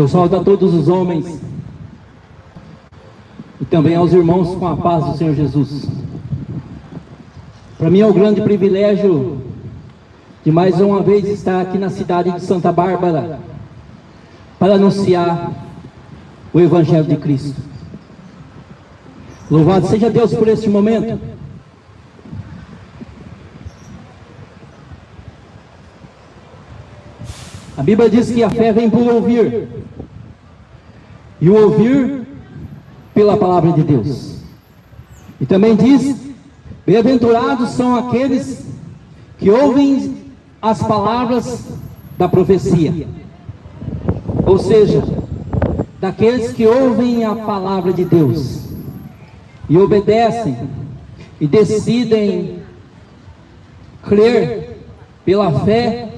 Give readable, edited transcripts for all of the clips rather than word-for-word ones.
Eu saúdo a todos os homens e também aos irmãos com a paz do Senhor Jesus. Para mim é um grande privilégio de mais uma vez estar aqui na cidade de Santa Bárbara para anunciar o Evangelho de Cristo. Louvado seja Deus por este momento. A Bíblia diz que a fé vem por ouvir, e o ouvir pela palavra de Deus. E também diz: bem-aventurados são aqueles que ouvem as palavras da profecia. Ou seja, daqueles que ouvem a palavra de Deus e obedecem e decidem crer pela fé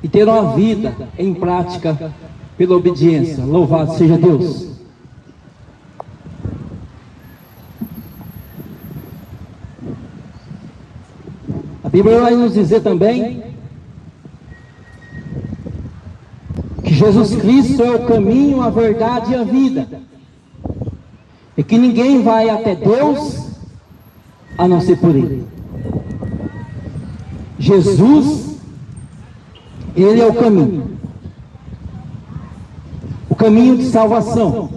e ter uma vida em prática pela obediência. Louvado seja Deus. A Bíblia vai nos dizer também que Jesus Cristo é o caminho, a verdade e a vida, e que ninguém vai até Deus a não ser por Ele. Jesus, Ele é o caminho de salvação.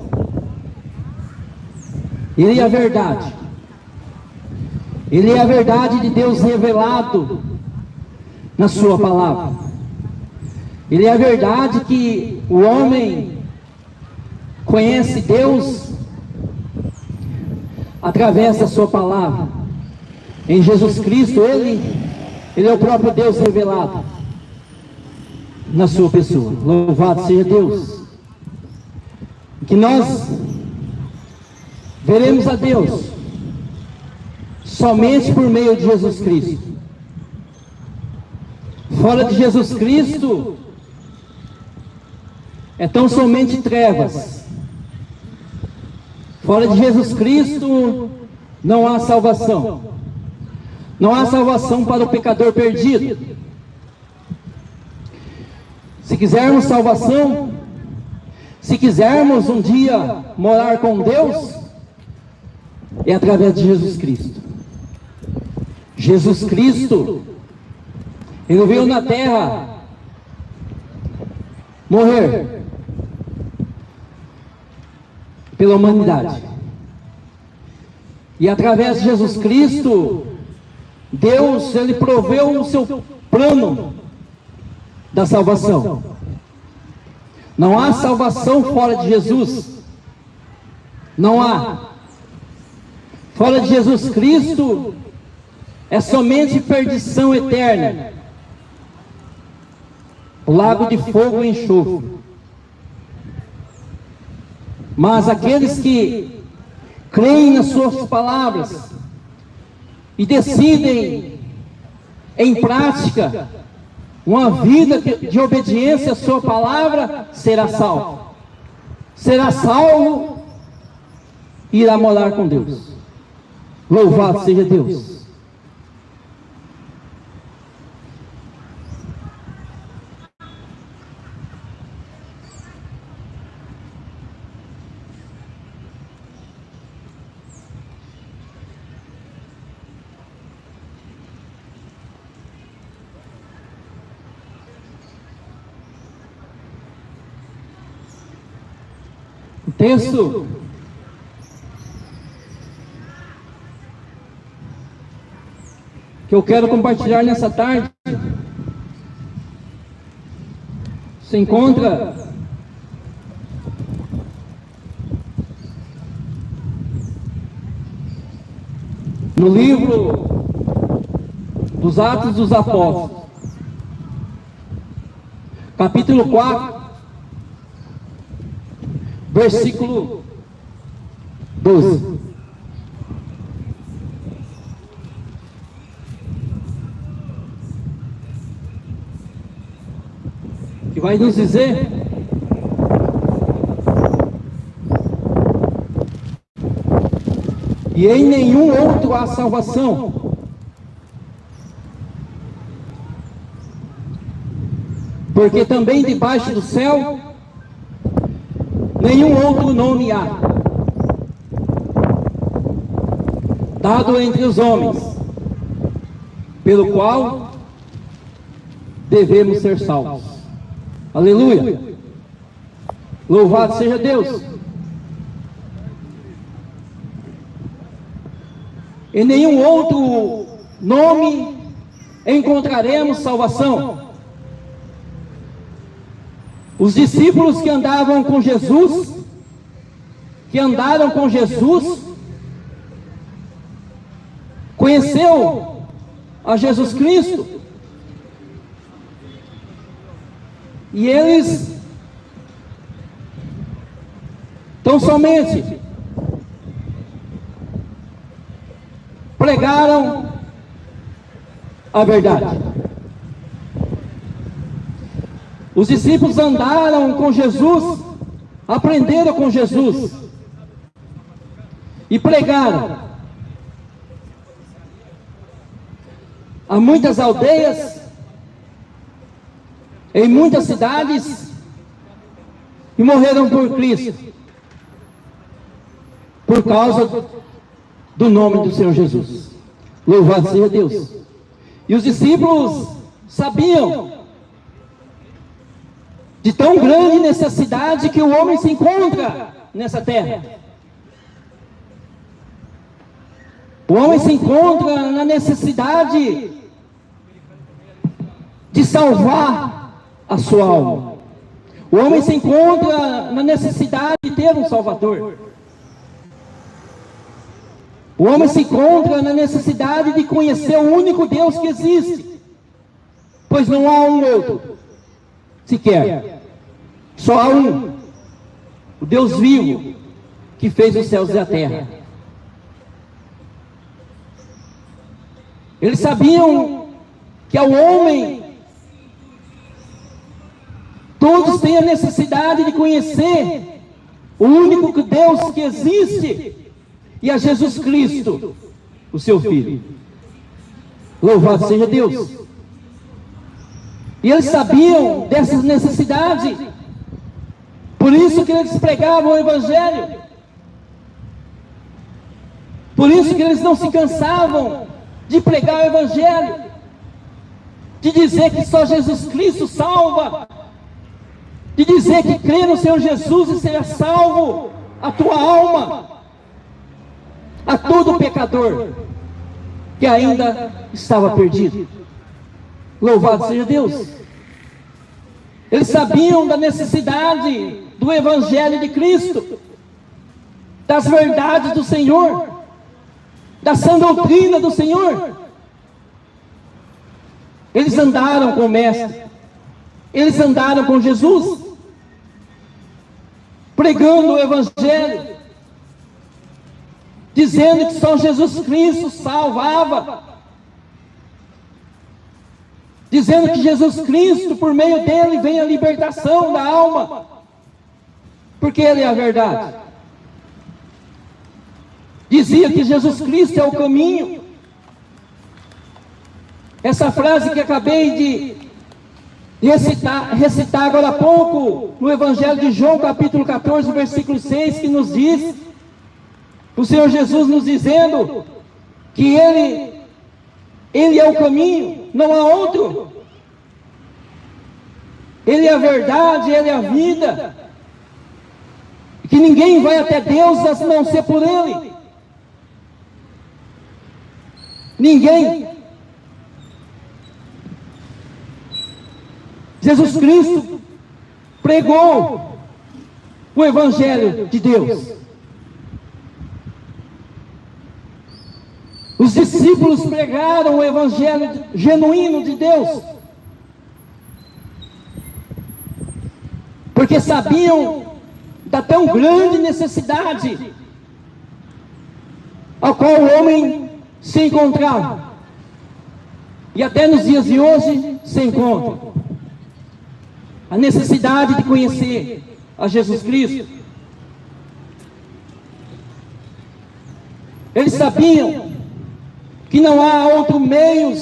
Ele é a verdade. Ele é a verdade de Deus revelado na sua palavra. Ele é a verdade que o homem conhece Deus através da sua palavra. Em Jesus Cristo, Ele é o próprio Deus revelado na sua pessoa. Louvado seja Deus. Que nós veremos a Deus somente por meio de Jesus Cristo. Fora de Jesus Cristo é tão somente trevas. Fora de Jesus Cristo não há salvação. Não há salvação para o pecador perdido. Se quisermos salvação, se quisermos um dia morar com Deus, é através de Jesus Cristo. Jesus Cristo, Ele veio na terra morrer pela humanidade. E através de Jesus Cristo, Deus, Ele proveu o seu plano da salvação. Não há salvação fora de Jesus. Não há. Fora de Jesus Cristo é somente perdição eterna, o lago de fogo e enxofre. Mas aqueles que creem nas suas palavras e decidem em prática uma vida de obediência à sua palavra, será salvo. Será salvo e irá morar com Deus. Louvado seja Deus. O texto que eu quero compartilhar nessa tarde se encontra no livro dos Atos dos Apóstolos, capítulo 4, versículo 12. Que vai nos dizer: e em nenhum outro há salvação, porque também debaixo do céu nenhum outro nome há, dado entre os homens, pelo qual devemos ser salvos. Aleluia! Louvado seja Deus! Em nenhum outro nome encontraremos salvação. Os discípulos que andaram com Jesus, conheceu a Jesus Cristo, e eles tão somente pregaram a verdade. Os discípulos andaram com Jesus, aprenderam com Jesus e pregaram a muitas aldeias, em muitas cidades, e morreram por Cristo, por causa do nome do Senhor Jesus. Louvado seja Deus! E os discípulos sabiam de tão grande necessidade que o homem se encontra nessa terra. O homem se encontra na necessidade de salvar a sua alma. O homem se encontra na necessidade de ter um Salvador. O homem se encontra na necessidade de conhecer o único Deus que existe, pois não há um outro sequer. Só há um, o Deus vivo, que fez os céus e a terra. Eles sabiam que ao homem, todos têm a necessidade de conhecer o único Deus que existe, e a Jesus Cristo, o seu Filho. Louvado seja Deus! E eles sabiam dessa necessidade, por isso que eles pregavam o Evangelho, por isso que eles não se cansavam de pregar o Evangelho, de dizer que só Jesus Cristo salva, de dizer que crê no Senhor Jesus e será salvo a tua alma, a todo pecador que ainda estava perdido. Louvado seja Deus! Eles sabiam da necessidade do Evangelho de Cristo, das verdades do Senhor, da sã doutrina do Senhor. Eles andaram com o Mestre, eles andaram com Jesus, pregando o Evangelho, dizendo que só Jesus Cristo salvava, dizendo que Jesus Cristo, por meio dele, vem a libertação da alma, porque ele é a verdade. Dizia que Jesus Cristo é o caminho. Essa frase que acabei de recitar agora há pouco, no Evangelho de João, capítulo 14, versículo 6, que nos diz, o Senhor Jesus nos dizendo que Ele é o caminho, não há outro. Ele é a verdade, Ele é a vida. Que ninguém vai até Deus a não ser por Ele. Ninguém. Jesus Cristo pregou o Evangelho de Deus. Os discípulos pregaram o Evangelho genuíno de Deus, porque sabiam da tão grande necessidade a qual o homem se encontrava, e até nos dias de hoje se encontra, a necessidade de conhecer a Jesus Cristo. Eles sabiam que não há outro meio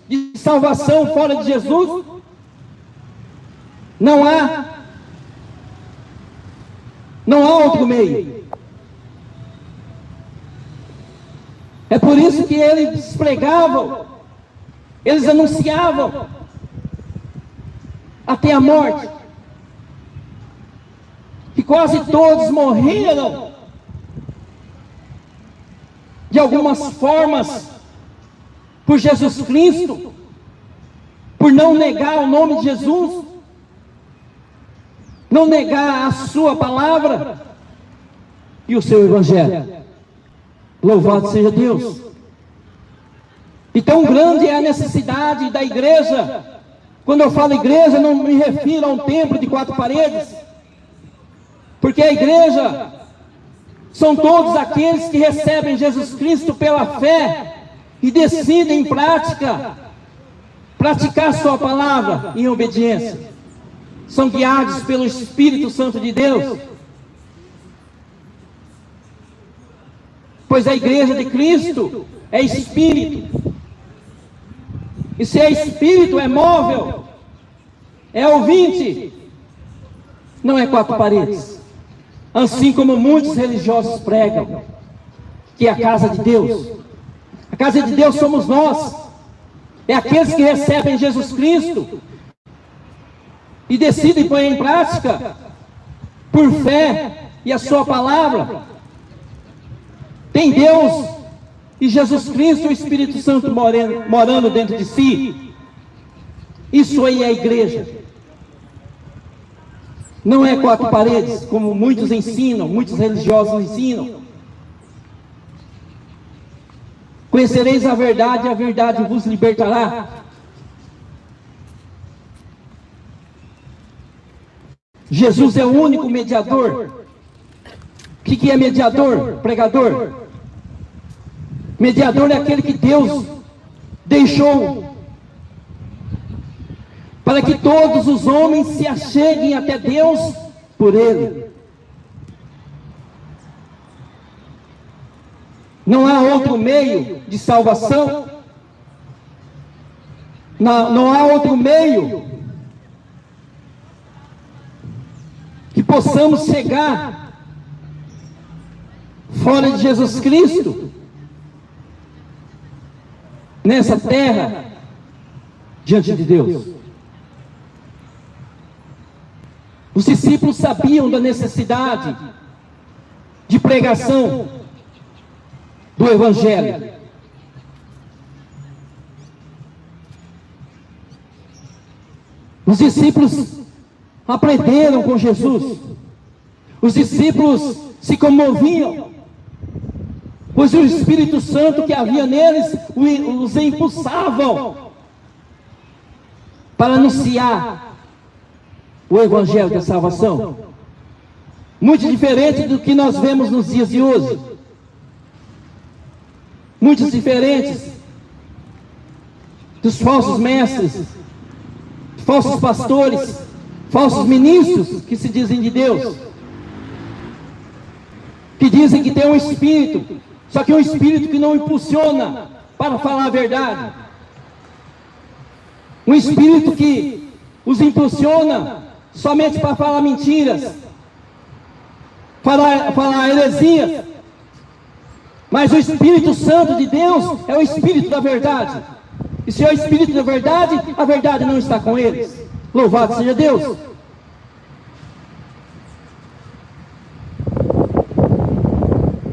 de salvação fora de Jesus. Não há. Não há outro meio. É por isso que eles pregavam, eles anunciavam até a morte, que quase todos morreram de algumas formas por Jesus Cristo, por não negar o nome de Jesus, não negar a sua palavra e o seu evangelho. Louvado seja Deus. E tão grande é a necessidade da igreja. Quando eu falo igreja, não me refiro a um templo de 4 paredes, porque a igreja são todos aqueles que recebem Jesus Cristo pela fé e decidem em praticar sua palavra em obediência. São guiados pelo Espírito Santo de Deus. Pois a igreja de Cristo é Espírito. E se é Espírito, é móvel, é ouvinte, não é 4 paredes. Assim como muitos religiosos pregam, que é a casa de Deus. A casa de Deus somos nós. É aqueles que recebem Jesus Cristo e decidem pôr em prática, por fé e a sua palavra. Tem Deus e Jesus Cristo, o Espírito Santo morando dentro de si. Isso aí é a igreja. Não é 4 paredes, como muitos ensinam, muitos religiosos ensinam. Conhecereis a verdade, e a verdade vos libertará. Jesus é o único mediador. O que é mediador? Pregador. Mediador é aquele que Deus deixou para que todos os homens se acheguem até Deus por Ele. Não há outro meio de salvação. Não há outro meio que possamos chegar fora de Jesus Cristo nessa terra diante de Deus. Os discípulos sabiam da necessidade de pregação do Evangelho. Os discípulos aprenderam com Jesus. Os discípulos se comoviam, pois o Espírito Santo que havia neles os impulsavam para anunciar o Evangelho da salvação. Muito diferente do que nós vemos nos dias de hoje. Muitos diferentes dos falsos mestres, falsos pastores, falsos ministros que se dizem de Deus, que dizem que tem um espírito, só que um espírito que não impulsiona para falar a verdade, um espírito que os impulsiona somente para falar mentiras, falar heresias. Mas o Espírito Santo de Deus é o Espírito da verdade. E se é o Espírito da verdade, a verdade não está com eles. Louvado seja Deus.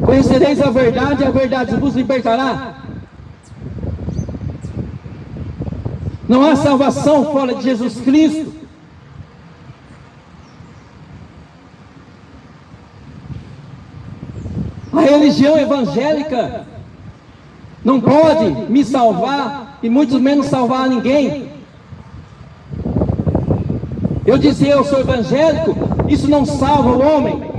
Conhecereis a verdade, e a verdade vos libertará. Não há salvação fora de Jesus Cristo. A religião evangélica não pode me salvar e muito menos salvar ninguém. Eu dizer eu sou evangélico, isso não salva o homem.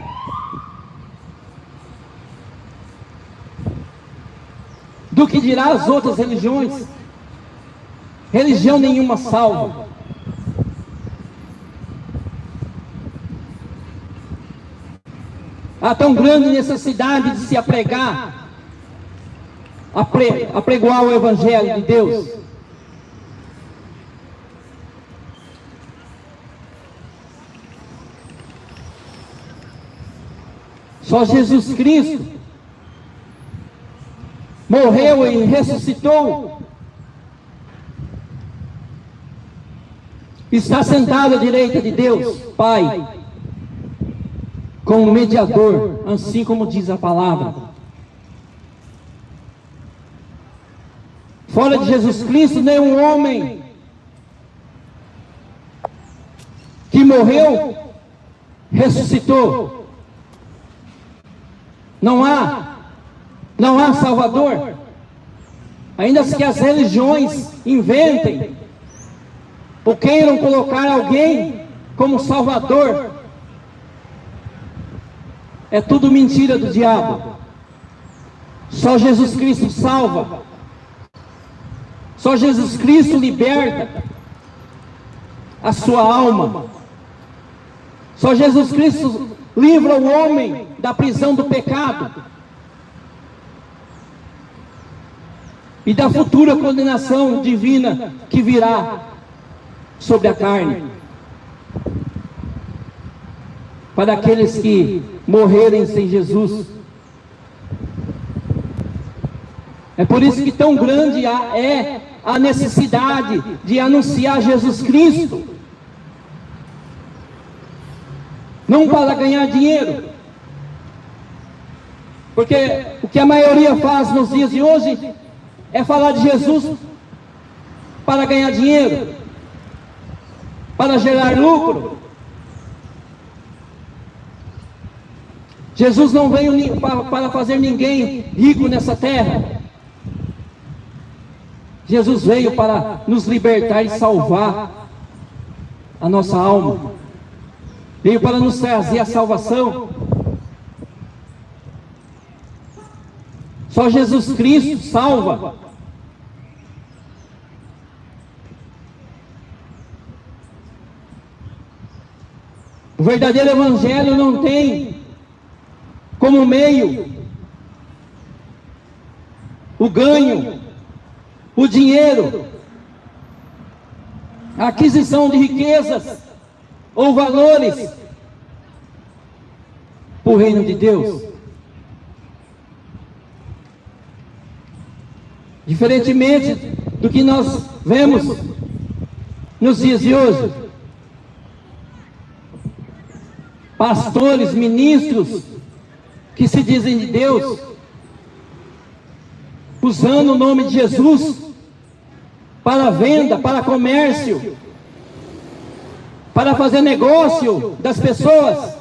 Do que dirá as outras religiões? Religião nenhuma salva. Há tão grande necessidade de se apregar, apregoar o Evangelho de Deus. Só Jesus Cristo morreu e ressuscitou. Está sentado à direita de Deus, Pai, como mediador, assim como diz a palavra. Fora de Jesus Cristo, nenhum homem que morreu, ressuscitou. Não há Salvador. Ainda que as religiões inventem ou queiram colocar alguém como Salvador, é tudo mentira do diabo. Só Jesus Cristo salva. Só Jesus Cristo liberta a sua alma. Só Jesus Cristo livra o homem da prisão do pecado e da futura condenação divina que virá sobre a carne, para aqueles que morrerem sem Jesus. É por isso que tão grande é a necessidade de anunciar Jesus Cristo. Não para ganhar dinheiro, porque o que a maioria faz nos dias de hoje é falar de Jesus para ganhar dinheiro, para gerar lucro. Jesus não veio para fazer ninguém rico nessa terra. Jesus veio para nos libertar e salvar a nossa alma. Veio para nos trazer a salvação. Só Jesus Cristo salva. O verdadeiro evangelho não tem como meio o ganho, o dinheiro, a aquisição de riquezas ou valores para o reino de Deus. Diferentemente do que nós vemos nos dias de hoje, pastores, ministros que se dizem de Deus, usando o nome de Jesus para venda, para comércio, para fazer negócio das pessoas.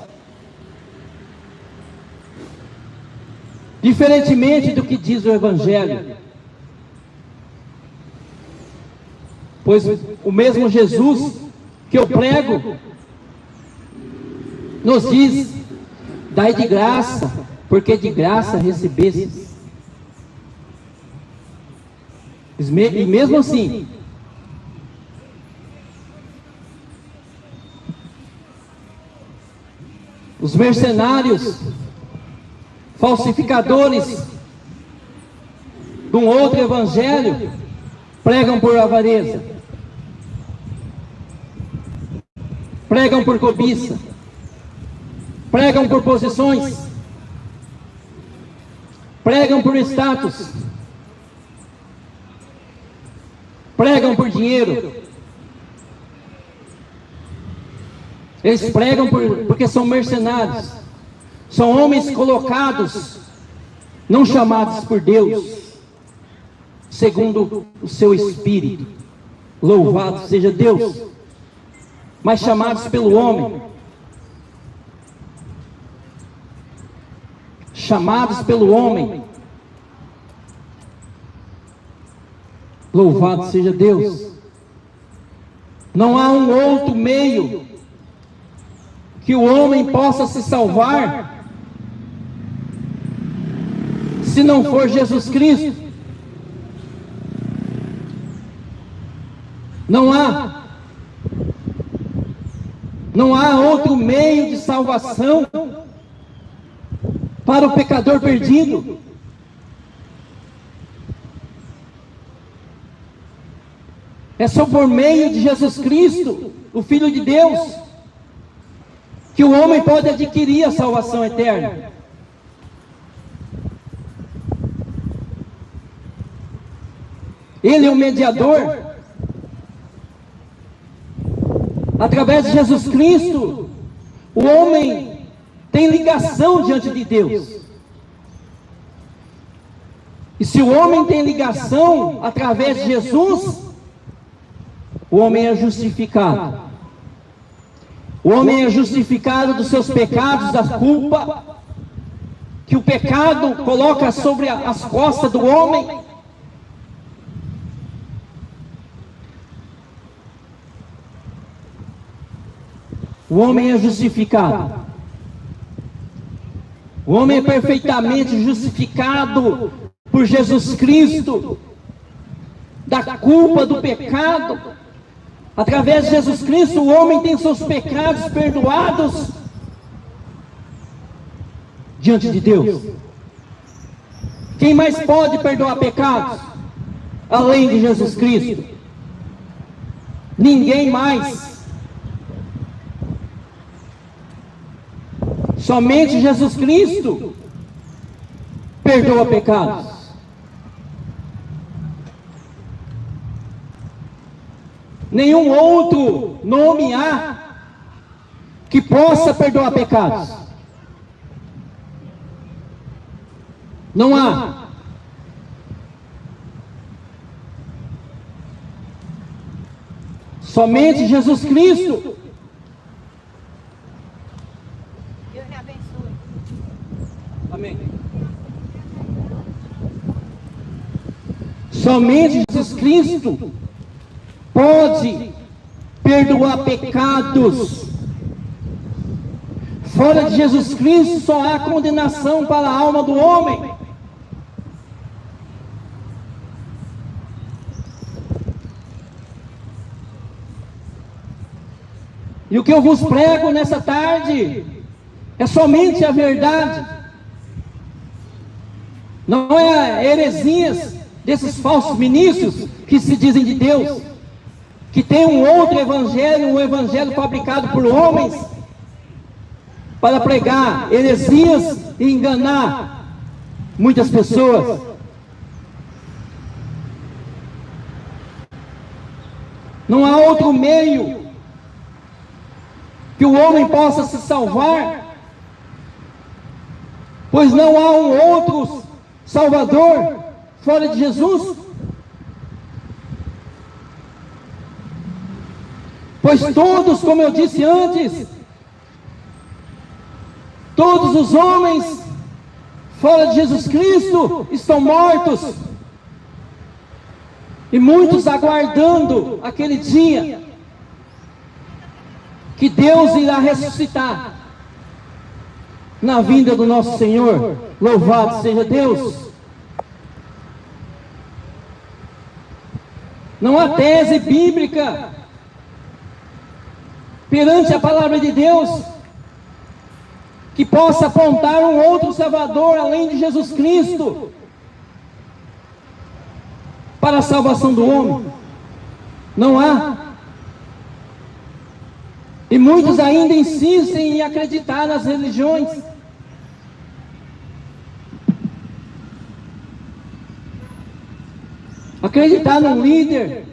Diferentemente do que diz o Evangelho. Pois o mesmo Jesus que eu prego nos diz: dai de graça, porque de graça recebestes. E mesmo assim, os mercenários, falsificadores de um outro evangelho, pregam por avareza, pregam por cobiça, pregam por posições, pregam por status, pregam por dinheiro. Eles pregam porque são mercenários, são homens colocados, não chamados por Deus, segundo o seu espírito. Louvado seja Deus, mas chamados pelo homem, chamados pelo homem. Louvado seja Deus. Não há um outro meio que o homem possa se salvar se não for Jesus Cristo. Não há outro meio de salvação para o pecador perdido. É só por meio de Jesus Cristo, o Filho de Deus, que o homem pode adquirir a salvação eterna. Ele é o mediador. Através de Jesus Cristo, o homem tem ligação diante de Deus. E se o homem tem ligação através de Jesus, o homem é justificado. O homem é justificado dos seus pecados, da culpa que o pecado coloca sobre as costas do homem. O homem é justificado. O homem é perfeitamente justificado por Jesus Cristo, da culpa do pecado. Através de Jesus Cristo, o homem tem seus pecados perdoados diante de Deus. Quem mais pode perdoar pecados além de Jesus Cristo? Ninguém mais. Somente Jesus Cristo perdoa pecados. Nenhum outro nome há que possa perdoar pecados. Não há. Somente Jesus Cristo. Deus me abençoe. Amém. Somente Jesus Cristo pode perdoar pecados. Fora de Jesus Cristo só há condenação para a alma do homem. E o que eu vos prego nessa tarde é somente a verdade. Não é heresias desses falsos ministros que se dizem de Deus, que tem um outro evangelho, um evangelho fabricado por homens, para pregar heresias e enganar muitas pessoas. Não há outro meio que o homem possa se salvar, pois não há um outro Salvador fora de Jesus. Pois todos, como eu disse antes, todos os homens fora de Jesus Cristo estão mortos, e muitos aguardando aquele dia que Deus irá ressuscitar na vinda do nosso Senhor. Louvado seja Deus. Não há tese bíblica perante a palavra de Deus que possa apontar um outro Salvador além de Jesus Cristo para a salvação do homem. Não há. E muitos ainda insistem em acreditar nas religiões. Acreditar num líder,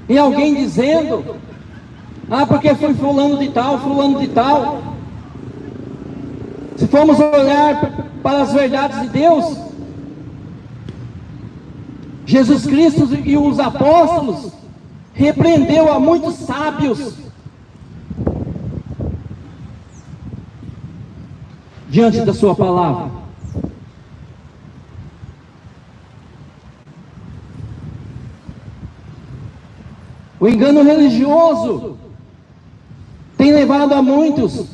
em alguém dizendo: ah, porque foi fulano de tal, fulano de tal. Se formos olhar para as verdades de Deus, Jesus Cristo e os apóstolos repreendeu a muitos sábios diante da sua palavra. O engano religioso tem levado a muitos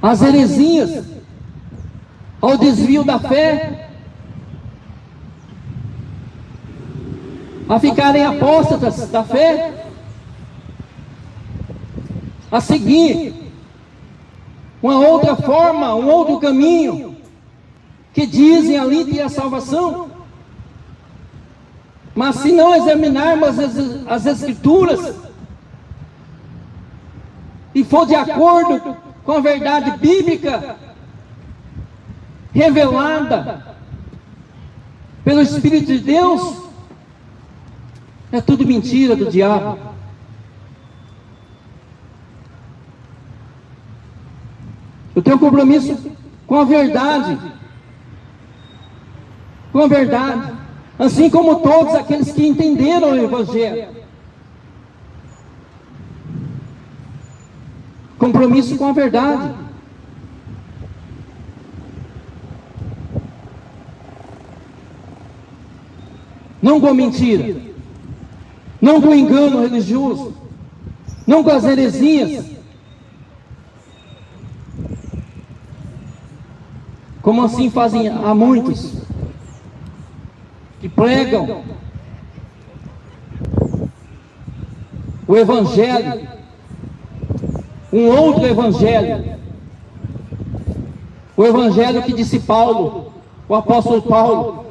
às heresias, ao desvio da fé, a ficarem apóstatas da fé, a seguir uma outra forma, um outro caminho, que dizem ali ter a salvação. Mas se não examinarmos as Escrituras, e for de acordo com a verdade bíblica revelada, pelo Espírito de Deus, é tudo mentira do diabo. Eu tenho um compromisso com a verdade. Com a verdade. Assim como todos aqueles que entenderam o Evangelho. Compromisso com a verdade. Não com a mentira. Não com o engano religioso. Não com as heresias. Como assim fazem há muitos que pregam o Evangelho, um outro Evangelho, o Evangelho que disse Paulo, o apóstolo Paulo,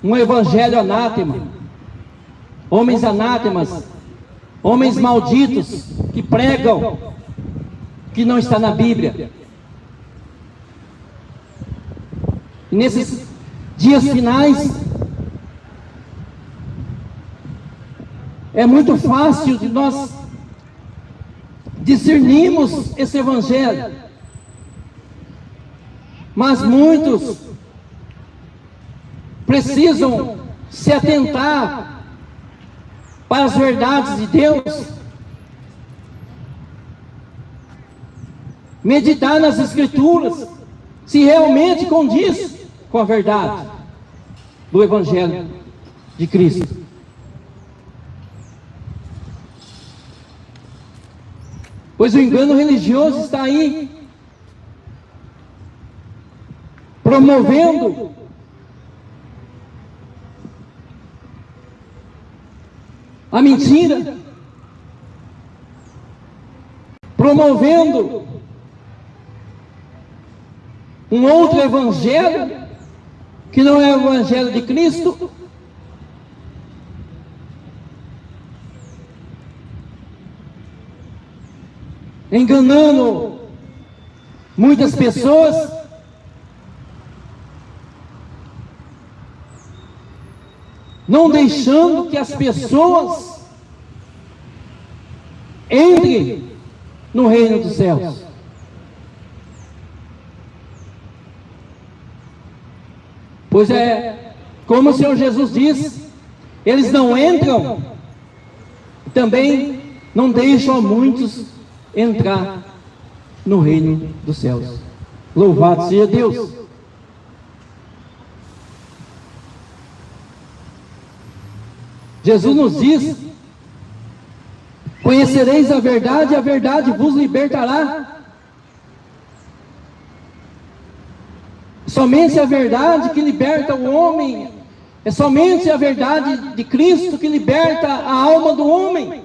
um Evangelho anátema, homens anátemas, homens malditos que pregam que não está na Bíblia. E nesses dias finais, é muito fácil de nós discernirmos esse Evangelho, mas muitos precisam se atentar para as verdades de Deus, meditar nas Escrituras, se realmente condiz com a verdade do Evangelho de Cristo. Pois o engano religioso está aí, promovendo a mentira, promovendo um outro evangelho, que não é o Evangelho de Cristo, enganando muitas pessoas, não deixando que as pessoas entrem no reino dos céus. Pois é, como o Senhor Jesus disse, eles não entram, também não deixam a muitos entrar no reino dos céus. Louvado seja Deus. Jesus nos diz: conhecereis a verdade e a verdade vos libertará. Somente a verdade que liberta o homem, é somente a verdade de Cristo que liberta a alma do homem.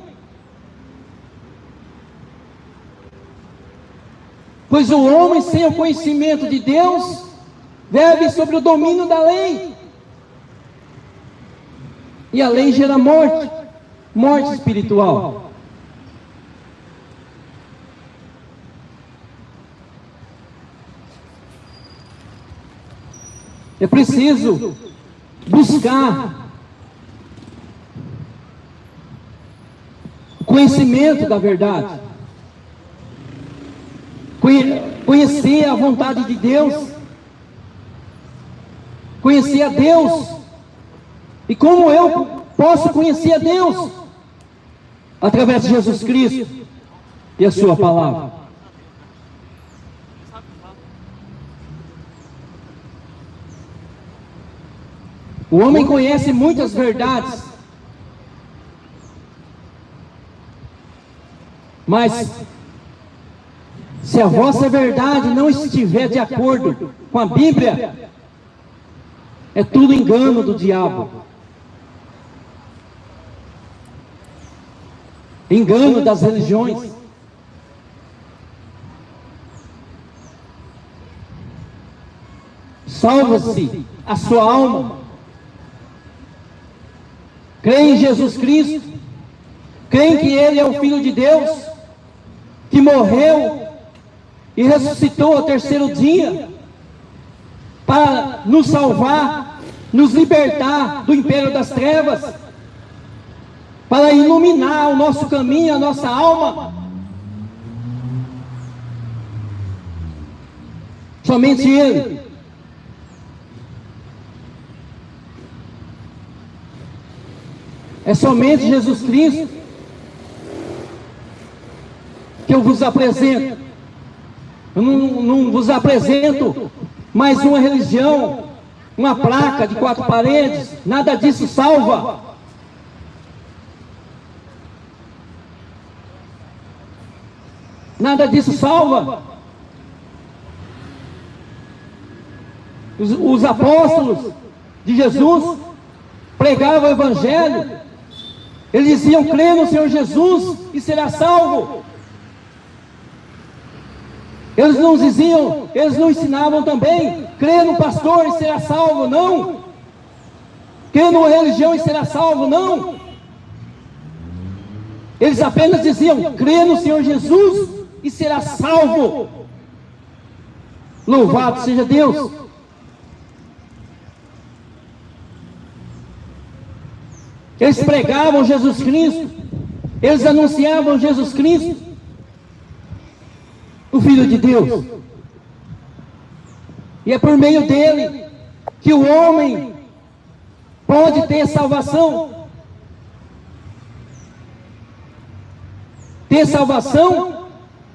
Pois o homem sem o conhecimento de Deus vive sobre o domínio da lei. E a lei gera morte, morte espiritual. É preciso buscar o conhecimento da verdade, conhecer a vontade de Deus, conhecer a Deus. E como eu posso conhecer a Deus? Através de Jesus Cristo e a sua palavra. O homem conhece muitas verdades, mas se a vossa verdade não estiver de acordo com a Bíblia, é tudo engano do diabo, engano das religiões. Salva-se a sua alma. Crê em Jesus Cristo, crê que Ele é o Filho de Deus, que morreu e ressuscitou ao terceiro dia, para nos salvar, nos libertar do império das trevas, para iluminar o nosso caminho, a nossa alma. Somente Ele. É somente Jesus Cristo que eu vos apresento. Eu não vos apresento mais uma religião, uma placa de 4 paredes. Nada disso salva. Nada disso salva. Os apóstolos de Jesus pregavam o Evangelho. Eles diziam: crê no Senhor Jesus e será salvo. Eles não diziam, eles não ensinavam também: crê no pastor e será salvo. Não. Crê numa religião e será salvo. Não. Eles apenas diziam: crê no Senhor Jesus e será salvo. Louvado seja Deus. Eles pregavam Jesus Cristo, eles anunciavam Jesus Cristo, o Filho de Deus. E é por meio dele que o homem pode ter salvação. Ter salvação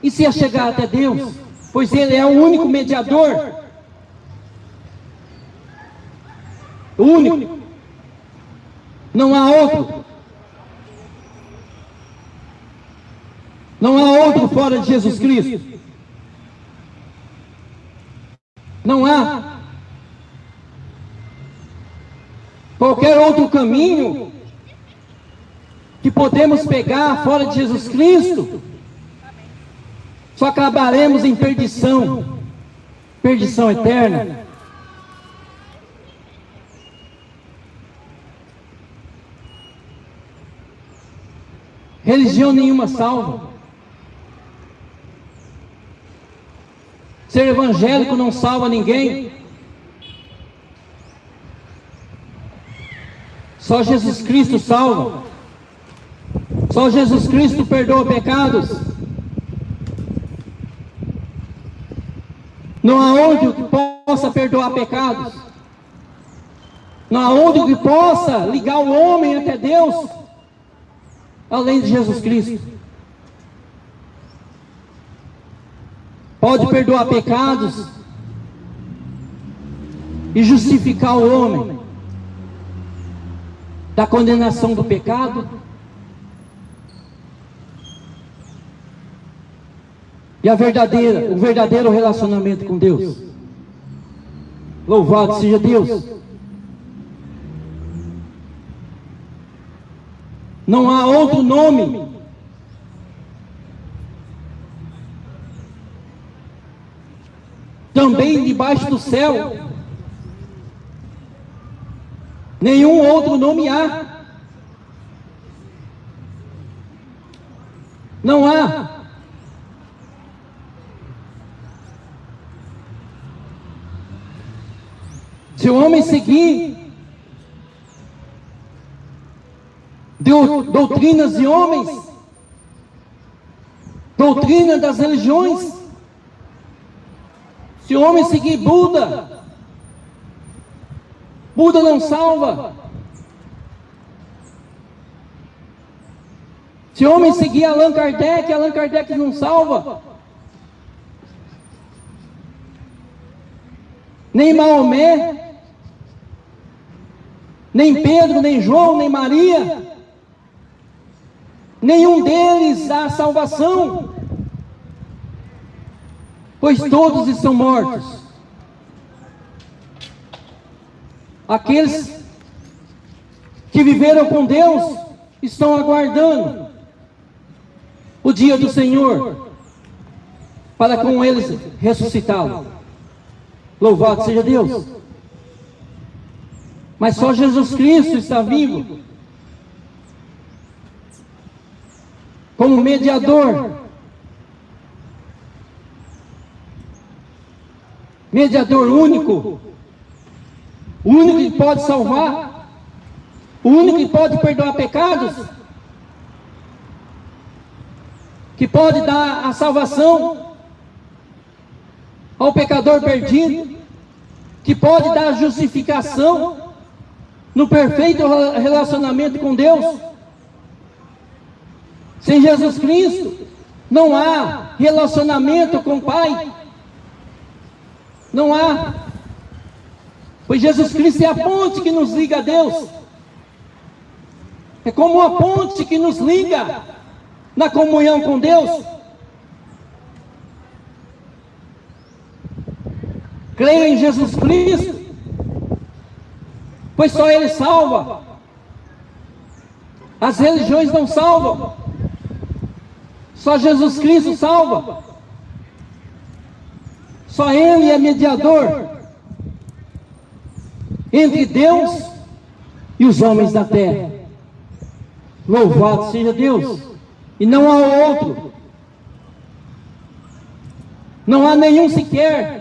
e se achegar até Deus, pois ele é o único mediador. O único. Não há outro. Não há outro fora de Jesus Cristo. Não há. Qualquer outro caminho que podemos pegar fora de Jesus Cristo, só acabaremos em perdição. Perdição eterna. Religião nenhuma salva. Ser evangélico não salva ninguém. Só Jesus Cristo salva. Só Jesus Cristo perdoa pecados. Não há onde que possa perdoar pecados. Não há onde que possa ligar o homem até Deus, além de Jesus Cristo. Pode perdoar pecados e justificar o homem da condenação do pecado e o verdadeiro relacionamento com Deus. Louvado seja Deus. Não há outro nome também debaixo do céu. Nenhum outro nome há. Não há. Se o homem seguir doutrinas de homens, doutrina das religiões, se o homem seguir Buda, Buda não salva. Se o homem seguir Allan Kardec não salva. Nem Maomé, nem Pedro, nem João, nem Maria, nenhum deles dá salvação, pois todos estão mortos. Aqueles que viveram com Deus estão aguardando o dia do Senhor, para com eles ressuscitá-lo. Louvado seja Deus. Mas só Jesus Cristo está vivo como mediador. Mediador único o único que pode salvar, o único que pode perdoar pecados, que pode dar a salvação ao pecador perdido, que pode dar a justificação no perfeito relacionamento com Deus. Sem Jesus Cristo, não há relacionamento com o Pai. Não há. Pois Jesus Cristo é a ponte que nos liga a Deus. É como uma ponte que nos liga na comunhão com Deus. Creia em Jesus Cristo, pois só Ele salva. As religiões não salvam, só Jesus Cristo salva. Só Ele é mediador entre Deus e os homens da terra. Louvado seja Deus. E não há outro. Não há nenhum sequer.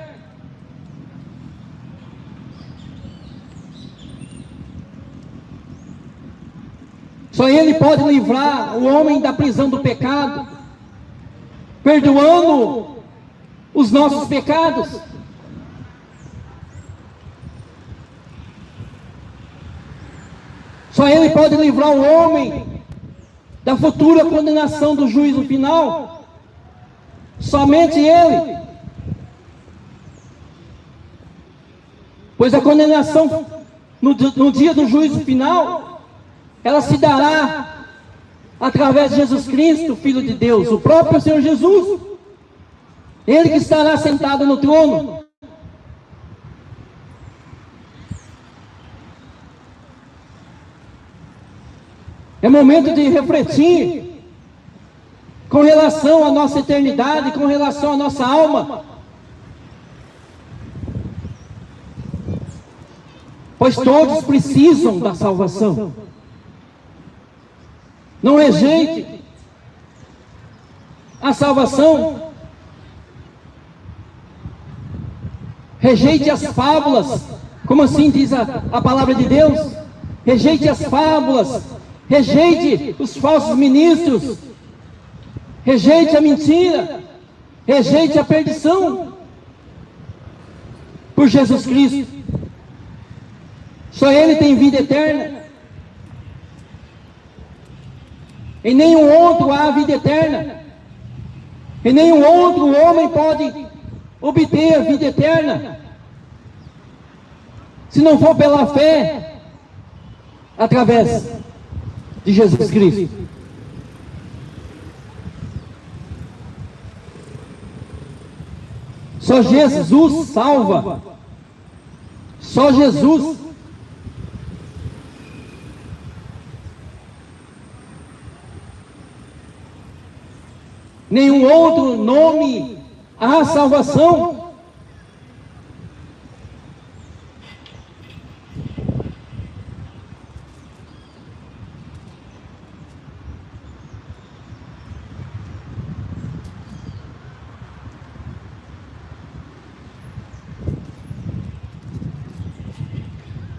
Só Ele pode livrar o homem da prisão do pecado, perdoando os nossos pecados. Só Ele pode livrar o homem da futura condenação do juízo final. Somente Ele. Pois a condenação no dia do juízo final, ela se dará através de Jesus Cristo, Filho de Deus, o próprio Senhor Jesus. Ele que estará sentado no trono. É momento de refletir com relação à nossa eternidade, com relação à nossa alma. Pois todos precisam da salvação. Não rejeite a salvação. Rejeite as fábulas. Como assim diz a palavra de Deus? Rejeite as fábulas. Rejeite os falsos ministros. Rejeite a mentira. Rejeite a perdição. Por Jesus Cristo. Só Ele tem vida eterna. Em nenhum outro há vida eterna. Em nenhum outro homem pode obter a vida eterna, se não for pela fé, através de Jesus Cristo. Só Jesus salva. Só Jesus. Nenhum outro nome há salvação.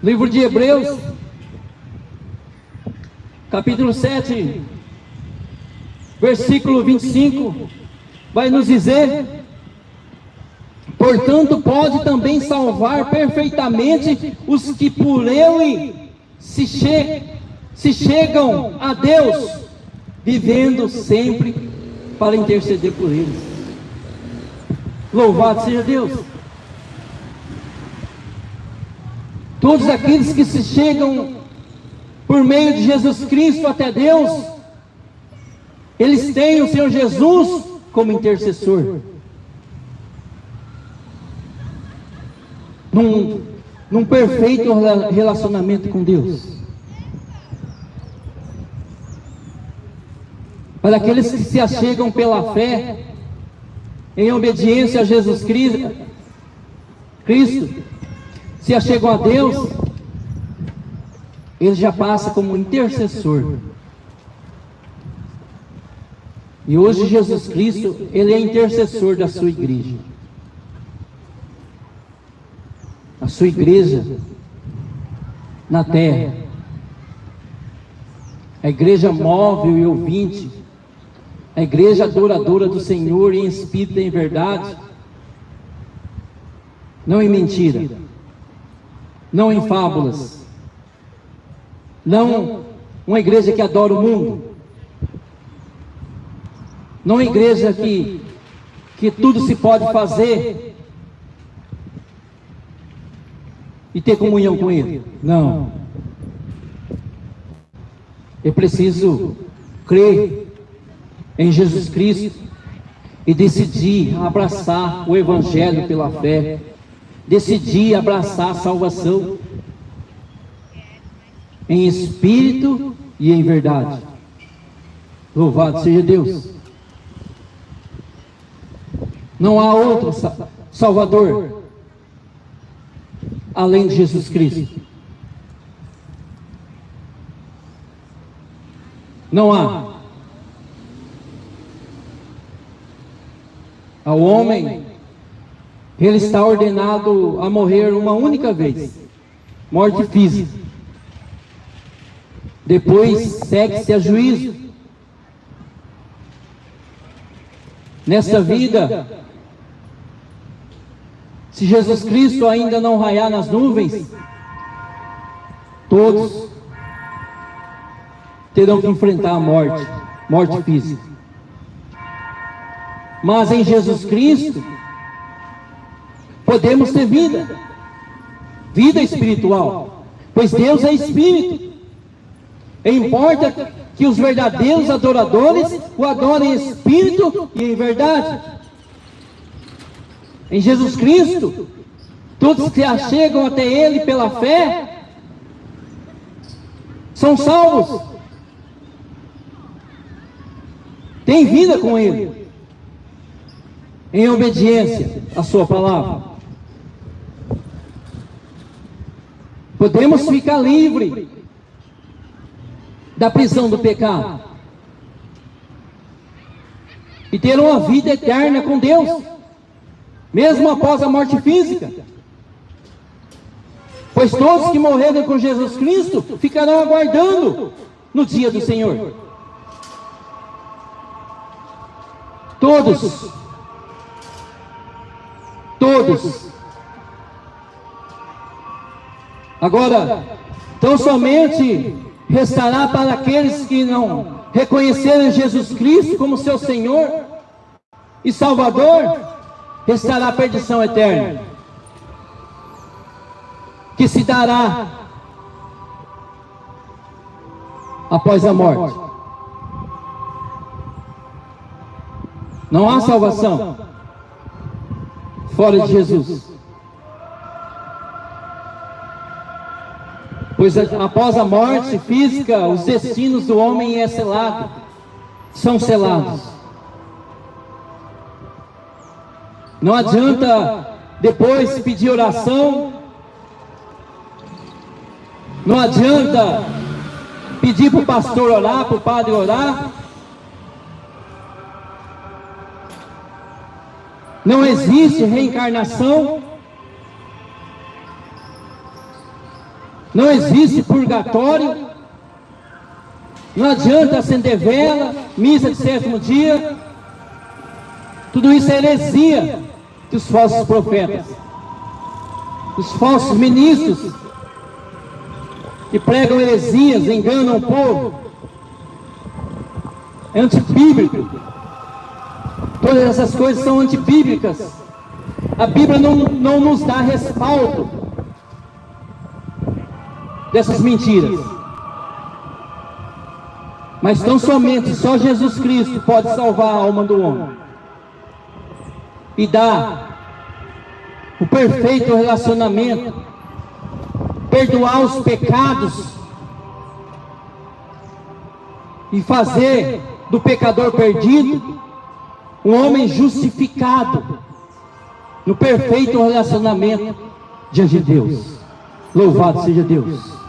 Livro de Hebreus, capítulo 7, versículo 25, vai nos dizer: portanto, pode também salvar perfeitamente os que por Ele se chegam a Deus, vivendo sempre para interceder por eles. Louvado seja Deus! Todos aqueles que se chegam por meio de Jesus Cristo até Deus, eles têm o Senhor Jesus como intercessor. Num perfeito relacionamento com Deus. Para aqueles que se achegam pela fé, em obediência a Jesus Cristo, se achegam a Deus, ele já passa como intercessor. E hoje Jesus Cristo, Ele é intercessor da sua igreja. A sua igreja na terra. A igreja móvel e ouvinte, a igreja adoradora do Senhor em espírito e em verdade, não em mentira, não em fábulas, não uma igreja que adora o mundo, não uma igreja que tudo se pode fazer e ter comunhão com Ele. Não. Eu preciso crer em Jesus Cristo e decidir abraçar o Evangelho pela fé, decidir abraçar a salvação em espírito e em verdade. Louvado seja Deus. Não há outro Salvador além de Jesus Cristo. Não há. Ao homem, ele está ordenado a morrer uma única vez, morte física. Depois segue-se a juízo. Nesta vida, se Jesus Cristo ainda não raiar nas nuvens, todos terão que enfrentar a morte, morte física. Mas em Jesus Cristo, podemos ter vida, vida espiritual, pois Deus é Espírito. E importa que os verdadeiros adoradores o adorem em espírito e em verdade. Em Jesus Cristo, todos que se achegam até Ele pela fé, são salvos, têm vida com Ele, em obediência à sua palavra. Podemos ficar livres da prisão do pecado e ter uma vida eterna com Deus, mesmo após a morte física, pois todos que morreram com Jesus Cristo ficarão aguardando no dia do Senhor. Todos. Agora, tão somente restará para aqueles que não reconhecerem Jesus Cristo como seu Senhor e Salvador, restará a perdição eterna, que se dará após a morte. Não há salvação fora de Jesus, pois após a morte física, os destinos do homem são selados. Não adianta depois pedir oração, não adianta pedir para o pastor orar, para o padre orar. Não existe reencarnação, não existe purgatório, não adianta acender vela, missa de sétimo dia. Tudo isso é heresia dos falsos profetas, dos falsos ministros que pregam heresias, enganam o povo. É antibíblico. Todas essas coisas são antibíblicas. A Bíblia não nos dá respaldo dessas mentiras. Mas tão somente só Jesus Cristo pode salvar a alma do homem e dar o perfeito relacionamento, perdoar os pecados e fazer do pecador perdido um homem justificado no perfeito relacionamento diante de Deus. Louvado seja Deus.